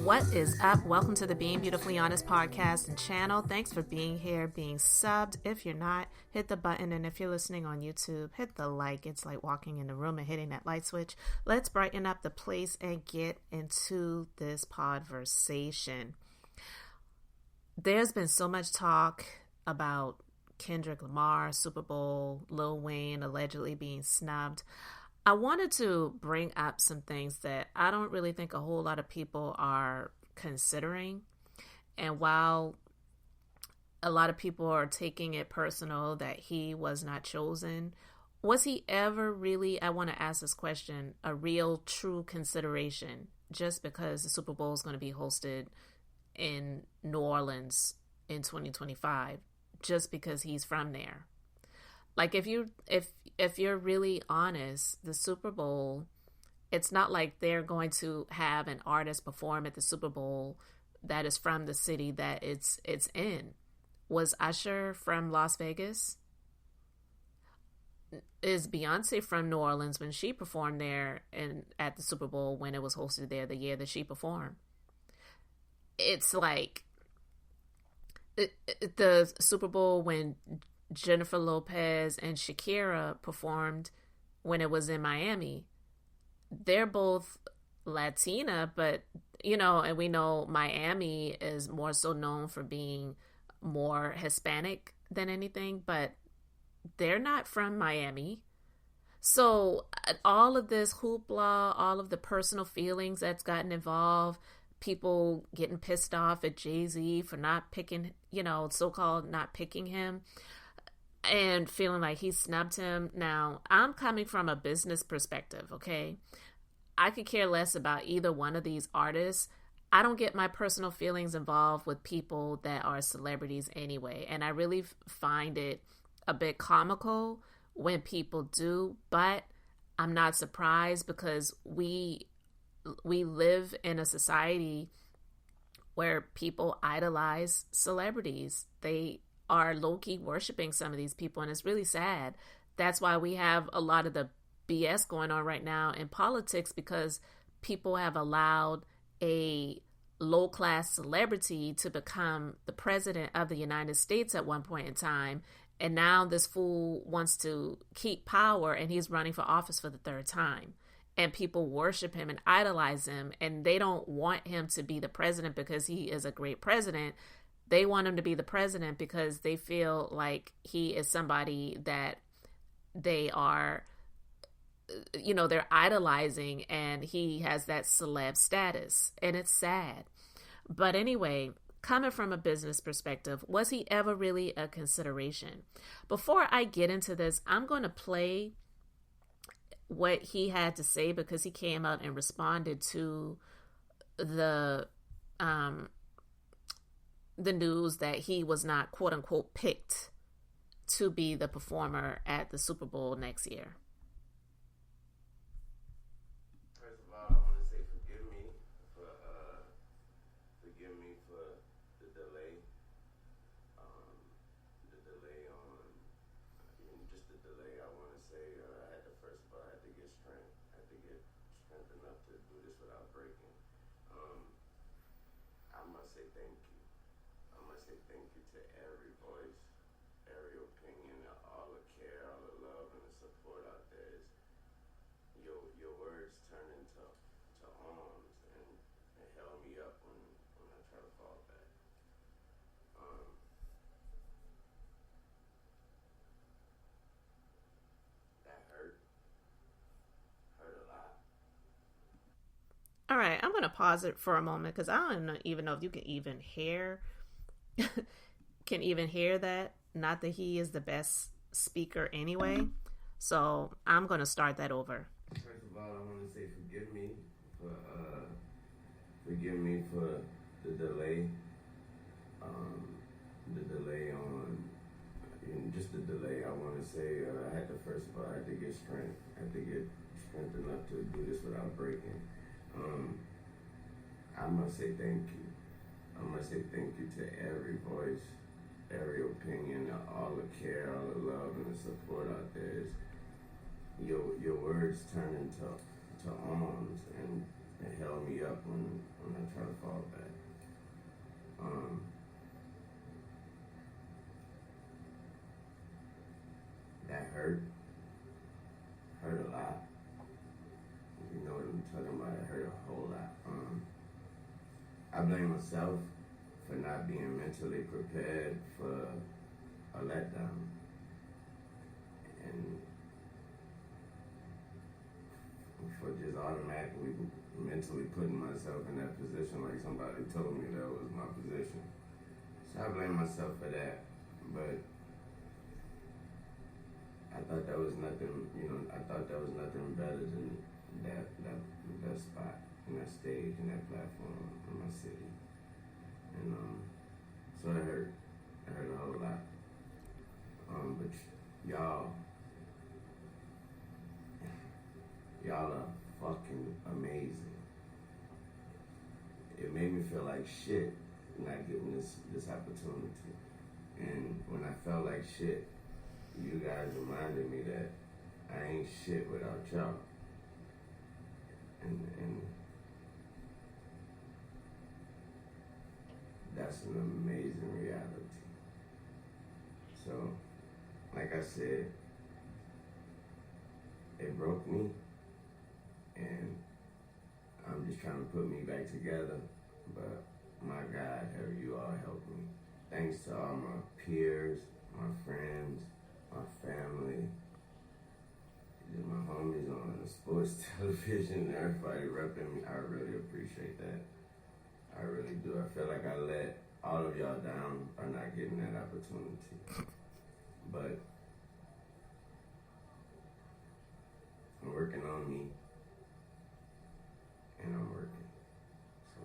What is up? Welcome to the Being Beautifully Honest podcast and channel. Thanks for being here, being subbed. If you're not, hit the button. And if you're listening on YouTube, hit the like. It's like walking in the room and hitting that light switch. Let's brighten up the place and get into this podversation. There's been so much talk about Kendrick Lamar, Super Bowl, Lil Wayne allegedly being snubbed. I wanted to bring up some things that I don't really think a whole lot of people are considering. And while a lot of people are taking it personal that he was not chosen, was he ever really, I want to ask this question, a real true consideration just because the Super Bowl is going to be hosted in New Orleans in 2025, just because he's from there? Like if you're really honest, the Super Bowl, it's not like they're going to have an artist perform at the Super Bowl that is from the city that it's in. Was Usher from Las Vegas? Is Beyonce from New Orleans when she performed there and at the Super Bowl when it was hosted there the year that she performed? It's like the Super Bowl when Jennifer Lopez and Shakira performed when it was in Miami. They're both Latina, but, and we know Miami is more so known for being more Hispanic than anything, but they're not from Miami. So all of this hoopla, all of the personal feelings that's gotten involved, people getting pissed off at Jay-Z for not picking, so-called not picking him, and feeling like he snubbed him. Now, I'm coming from a business perspective, okay? I could care less about either one of these artists. I don't get my personal feelings involved with people that are celebrities anyway, and I really find it a bit comical when people do, but I'm not surprised because we live in a society where people idolize celebrities. They are low-key worshiping some of these people, and it's really sad. That's why we have a lot of the BS going on right now in politics, because people have allowed a low-class celebrity to become the president of the United States at one point in time, and now this fool wants to keep power, and he's running for office for the third time. And people worship him and idolize him, and they don't want him to be the president because he is a great president. They want him to be the president because they feel like he is somebody that they are, they're idolizing, and he has that celeb status, and it's sad. But anyway, coming from a business perspective, was he ever really a consideration? Before I get into this, I'm going to play what he had to say because he came out and responded to the news that he was not, quote unquote, picked to be the performer at the Super Bowl next year. First of all, I want to say forgive me for the delay. Just the delay. I want to say I had to get strength. I had to get strength enough to do this without breaking. I must say thank you. I must say thank you to every voice, every opinion, all the care, all the love, and the support out there. Your words turn into arms and held me up when I try to fall back. That hurt a lot. All right, I'm going to pause it for a moment because I don't even know if you can even hear that. Not that he is the best speaker anyway. So I'm going to start that over. First of all, I want to say forgive me for the delay. The delay on, just the delay. I want to say I had to get strength. I had to get strength enough to do this without breaking. I must say thank you. I must say thank you to every voice, every opinion, all the care, all the love, and the support out there. Your words turn into arms and held me up when I try to fall hurt a lot. You know what I'm talking about? It hurt a whole lot. I blame myself for not being mentally prepared for a letdown, and for just automatically mentally putting myself in that position like somebody told me that was my position. So I blame myself for that, but I thought that was nothing, I thought that was nothing better than that spot, and that stage, and that platform in my city. And so it hurt a whole lot. But y'all are fucking amazing. It made me feel like shit not getting this opportunity. And when I felt like shit, you guys reminded me that I ain't shit without y'all. And that's an amazing reality. So, like I said, it broke me, and I'm just trying to put me back together, but my God, have you all helped me. Thanks to all my peers, my friends, my family, my homies on the sports television, everybody repping me. I really appreciate that. I really do. I feel like I let all of y'all down by not getting that opportunity. But I'm working on me, and I'm working. So,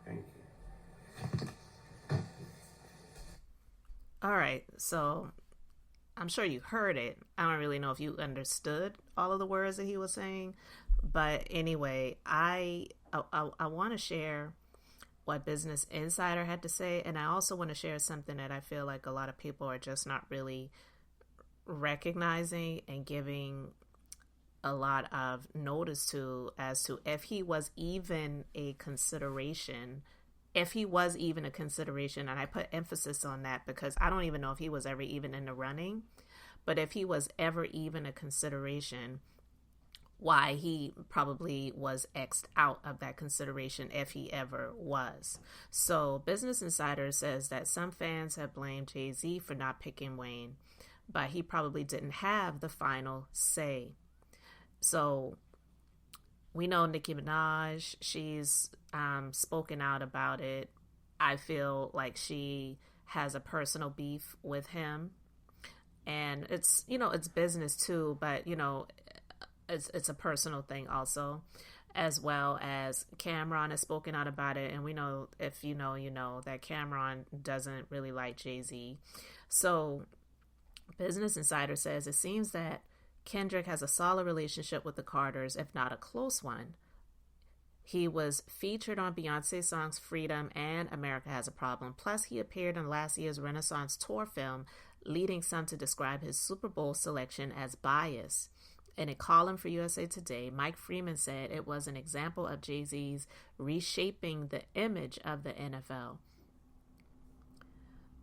thank you. All right, so I'm sure you heard it. I don't really know if you understood all of the words that he was saying, but anyway, I want to share what Business Insider had to say, and I also want to share something that I feel like a lot of people are just not really recognizing and giving a lot of notice to, as to if he was even a consideration. If he was even a consideration, and I put emphasis on that because I don't even know if he was ever even in the running, but if he was ever even a consideration, why he probably was X'd out of that consideration if he ever was. So Business Insider says that some fans have blamed Jay-Z for not picking Wayne, but he probably didn't have the final say. So we know Nicki Minaj, she's spoken out about it. I feel like she has a personal beef with him, and it's business too, but it's a personal thing also, as well as Cameron has spoken out about it, and we know, if you know that Cameron doesn't really like Jay-Z. So Business Insider says it seems that Kendrick has a solid relationship with the Carters, if not a close one. He was featured on Beyonce's songs Freedom and America Has a Problem. Plus, he appeared in last year's Renaissance tour film, leading some to describe his Super Bowl selection as biased. In a column for USA Today, Mike Freeman said it was an example of Jay-Z's reshaping the image of the NFL.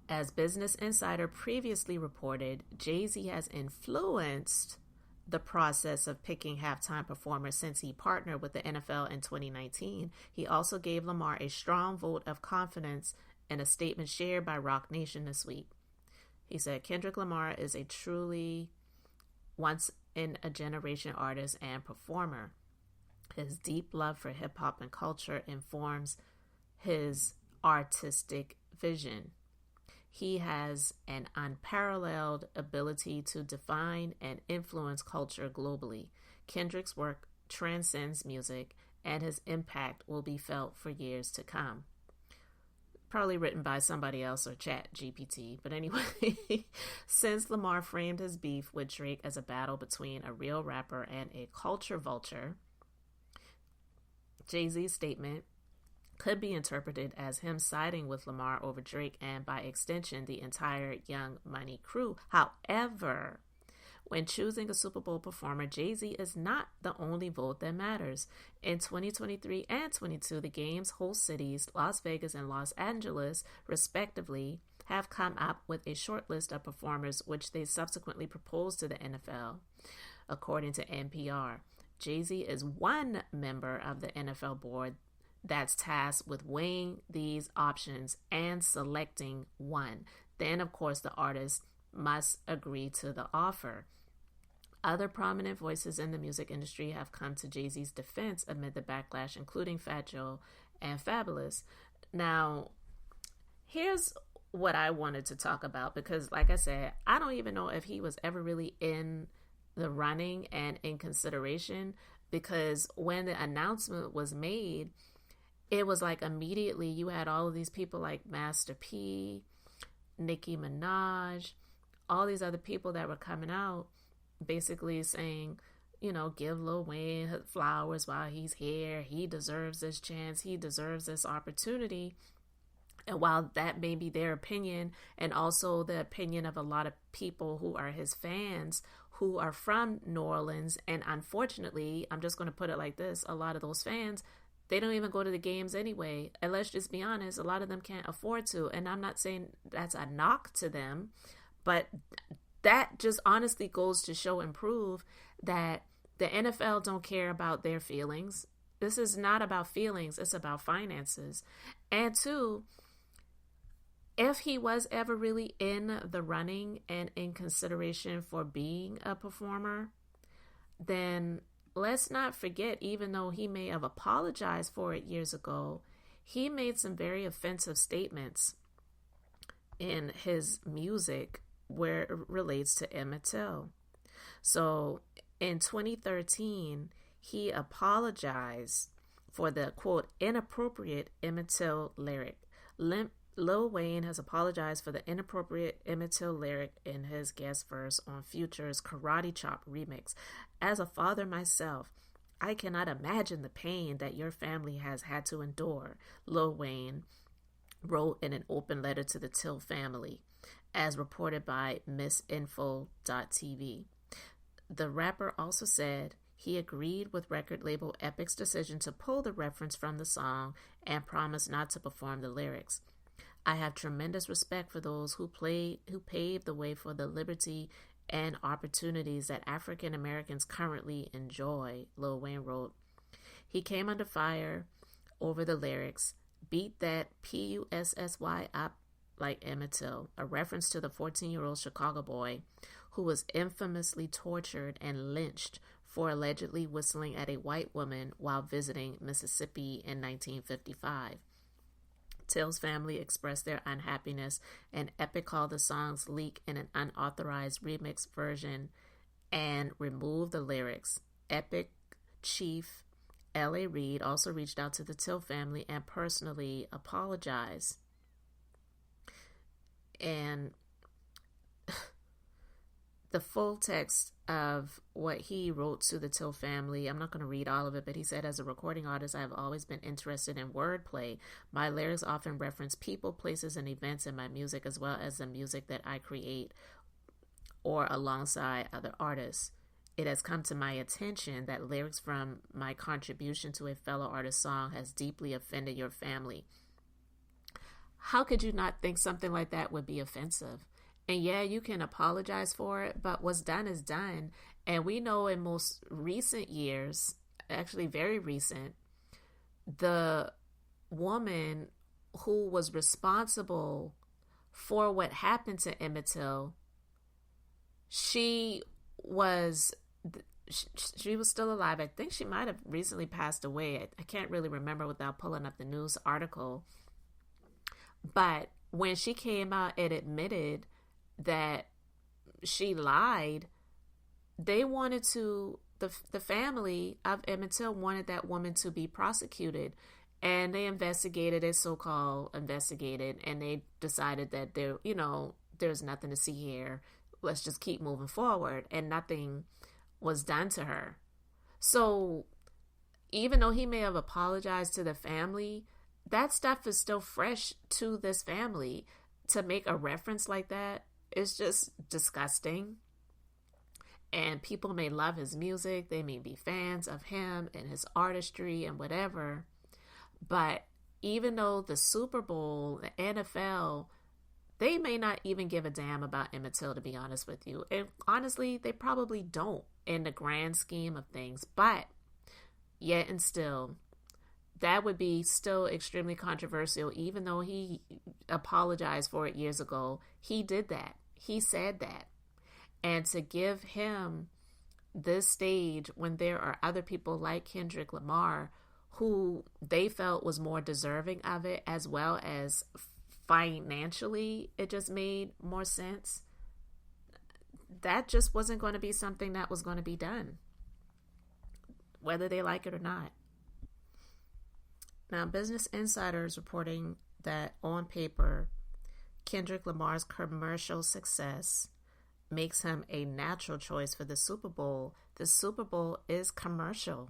As Business Insider previously reported, Jay-Z has influenced the process of picking halftime performers since he partnered with the NFL in 2019. He also gave Lamar a strong vote of confidence in a statement shared by Roc Nation this week. He said, Kendrick Lamar is a truly once-in-a-generation artist and performer. His deep love for hip-hop and culture informs his artistic vision. He has an unparalleled ability to define and influence culture globally. Kendrick's work transcends music, and his impact will be felt for years to come. Probably written by somebody else or Chat GPT. But anyway, since Lamar framed his beef with Drake as a battle between a real rapper and a culture vulture, Jay-Z's statement could be interpreted as him siding with Lamar over Drake and, by extension, the entire Young Money crew. However, when choosing a Super Bowl performer, Jay-Z is not the only vote that matters. In 2023 and 22, the game's host cities, Las Vegas and Los Angeles, respectively, have come up with a short list of performers which they subsequently proposed to the NFL, according to NPR. Jay-Z is one member of the NFL board that's tasked with weighing these options and selecting one. Then, of course, the artist must agree to the offer. Other prominent voices in the music industry have come to Jay-Z's defense amid the backlash, including Fat Joe and Fabulous. Now, here's what I wanted to talk about, because like I said, I don't even know if he was ever really in the running and in consideration, because when the announcement was made, it was like immediately you had all of these people like Master P, Nicki Minaj, all these other people that were coming out basically saying, you know, give Lil Wayne flowers while he's here. He deserves this chance. He deserves this opportunity. And while that may be their opinion, and also the opinion of a lot of people who are his fans, who are from New Orleans, and unfortunately, I'm just going to put it like this, a lot of those fans, they don't even go to the games anyway. And let's just be honest, a lot of them can't afford to. And I'm not saying that's a knock to them, but that just honestly goes to show and prove that the NFL don't care about their feelings. This is not about feelings. It's about finances. And two, if he was ever really in the running and in consideration for being a performer, then let's not forget, even though he may have apologized for it years ago, he made some very offensive statements in his music where it relates to Emmett Till. So in 2013, he apologized for the, quote, inappropriate Emmett Till lyric. Lil Wayne has apologized for the inappropriate Emmett Till lyric in his guest verse on Future's Karate Chop remix. As a father myself, I cannot imagine the pain that your family has had to endure, Lil Wayne wrote in an open letter to the Till family, as reported by missinfo.tv. The rapper also said he agreed with record label Epic's decision to pull the reference from the song and promised not to perform the lyrics. I have tremendous respect for those who paved the way for the liberty and opportunities that African Americans currently enjoy, Lil Wayne wrote. He came under fire over the lyrics, beat that Pussy up like Emmett Till, a reference to the 14-year-old Chicago boy who was infamously tortured and lynched for allegedly whistling at a white woman while visiting Mississippi in 1955. Till's family expressed their unhappiness, and Epic called the song's leak in an unauthorized remix version and removed the lyrics. Epic chief L.A. Reid also reached out to the Till family and personally apologized. And the full text of what he wrote to the Till family, I'm not going to read all of it, but he said, as a recording artist, I have always been interested in wordplay. My lyrics often reference people, places, and events in my music, as well as the music that I create or alongside other artists. It has come to my attention that lyrics from my contribution to a fellow artist's song has deeply offended your family. How could you not think something like that would be offensive? And yeah, you can apologize for it, but what's done is done. And we know in most recent years, actually very recent, the woman who was responsible for what happened to Emmett Till, she was still alive. I think she might have recently passed away. I can't really remember without pulling up the news article. But when she came out and admitted that she lied, they wanted to, the family of Emmett Till wanted that woman to be prosecuted. And they investigated it, so-called investigated, and they decided that there's nothing to see here. Let's just keep moving forward. And nothing was done to her. So even though he may have apologized to the family, that stuff is still fresh to this family. To make a reference like that is just disgusting. And people may love his music. They may be fans of him and his artistry and whatever. But even though the Super Bowl, the NFL, They may not even give a damn about Emmett Till, to be honest with you. And honestly, they probably don't in the grand scheme of things. But yet and still, that would be still extremely controversial, even though he apologized for it years ago. He did that. He said that. And to give him this stage when there are other people like Kendrick Lamar who they felt was more deserving of it, as well as financially, it just made more sense. That just wasn't going to be something that was going to be done, whether they like it or not. Now, Business Insider is reporting that on paper, Kendrick Lamar's commercial success makes him a natural choice for the Super Bowl. The Super Bowl is commercial.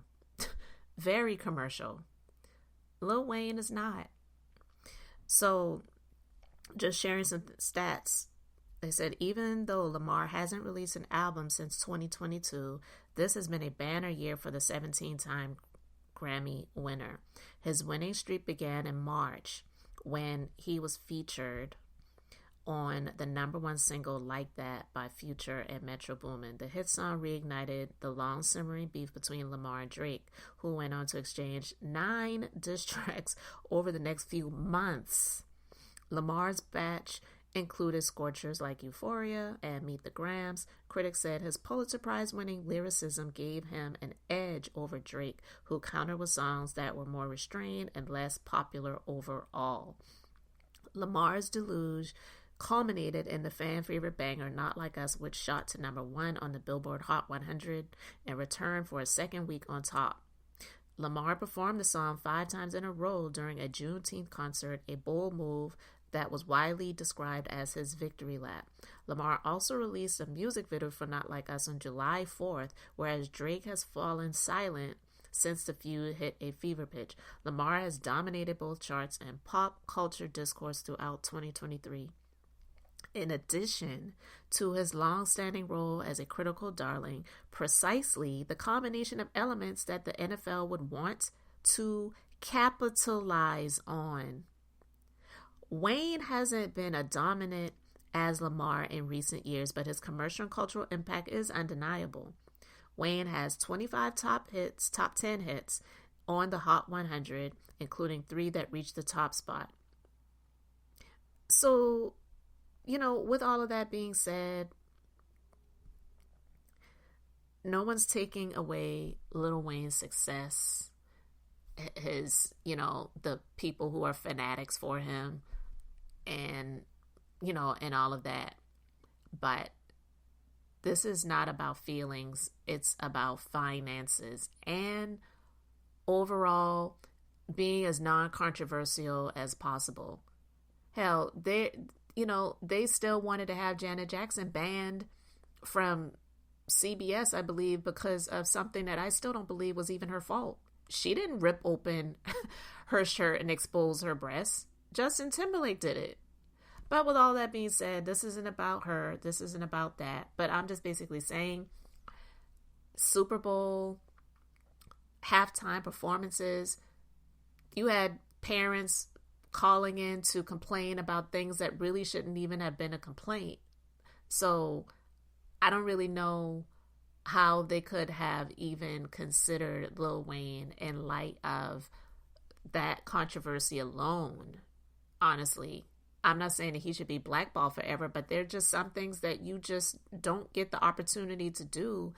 Very commercial. Lil Wayne is not. So, just sharing some stats. They said even though Lamar hasn't released an album since 2022, this has been a banner year for the 17-time Grammy winner. His winning streak began in March when he was featured on the number one single Like That by Future and Metro Boomin. The hit song reignited the long simmering beef between Lamar and Drake, who went on to exchange 9 diss tracks over the next few months. Lamar's batch included scorchers like Euphoria and Meet the Grams. Critics said his Pulitzer Prize-winning lyricism gave him an edge over Drake, who countered with songs that were more restrained and less popular overall. Lamar's deluge culminated in the fan-favorite banger Not Like Us, which shot to number 1 on the Billboard Hot 100 and returned for a second week on top. Lamar performed the song 5 times in a row during a Juneteenth concert, a bold move that was widely described as his victory lap. Lamar also released a music video for Not Like Us on July 4th, whereas Drake has fallen silent since the feud hit a fever pitch. Lamar has dominated both charts and pop culture discourse throughout 2023. In addition to his long-standing role as a critical darling, precisely the combination of elements that the NFL would want to capitalize on. Wayne hasn't been as dominant as Lamar in recent years, but his commercial and cultural impact is undeniable. Wayne has 25 top 10 hits on the Hot 100, including 3 that reached the top spot. So, with all of that being said, no one's taking away Lil Wayne's success, his, the people who are fanatics for him, and all of that. But this is not about feelings. It's about finances and overall being as non-controversial as possible. Hell, they still wanted to have Janet Jackson banned from CBS, I believe, because of something that I still don't believe was even her fault. She didn't rip open her shirt and expose her breasts. Justin Timberlake did it. But with all that being said, this isn't about her. This isn't about that. But I'm just basically saying Super Bowl, halftime performances, you had parents calling in to complain about things that really shouldn't even have been a complaint. So I don't really know how they could have even considered Lil Wayne in light of that controversy alone. Honestly, I'm not saying that he should be blackballed forever, but there are just some things that you just don't get the opportunity to do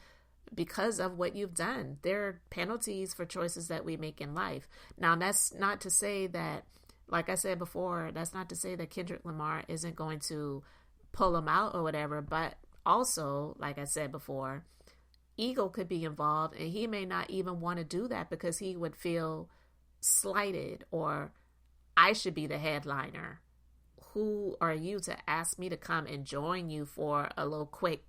because of what you've done. There are penalties for choices that we make in life. Now, that's not to say that, like I said before, that's not to say that Kendrick Lamar isn't going to pull him out or whatever, but also, like I said before, ego could be involved, and he may not even want to do that because he would feel slighted, or I should be the headliner. Who are you to ask me to come and join you for a little quick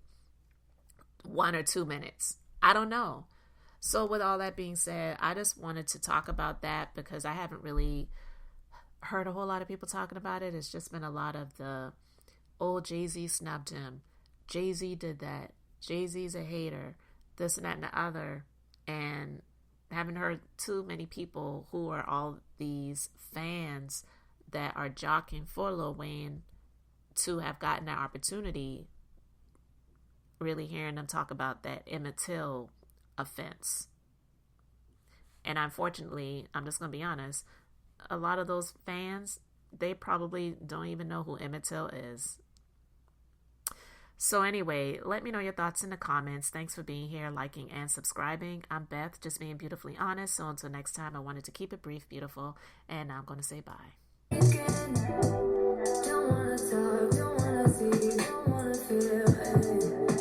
1 or 2 minutes? I don't know. So with all that being said, I just wanted to talk about that because I haven't really heard a whole lot of people talking about it. It's just been a lot of the, Jay-Z snubbed him. Jay-Z did that. Jay-Z's a hater. This and that and the other. And haven't heard too many people who are all these fans that are jockeying for Lil Wayne to have gotten that opportunity, really hearing them talk about that Emmett Till offense. And unfortunately, I'm just going to be honest, a lot of those fans, they probably don't even know who Emmett Till is. So anyway, let me know your thoughts in the comments. Thanks for being here, liking, and subscribing. I'm Beth, just being beautifully honest. So until next time, I wanted to keep it brief, beautiful, and I'm going to say bye. Don't wanna talk, don't wanna see, don't wanna feel, hey.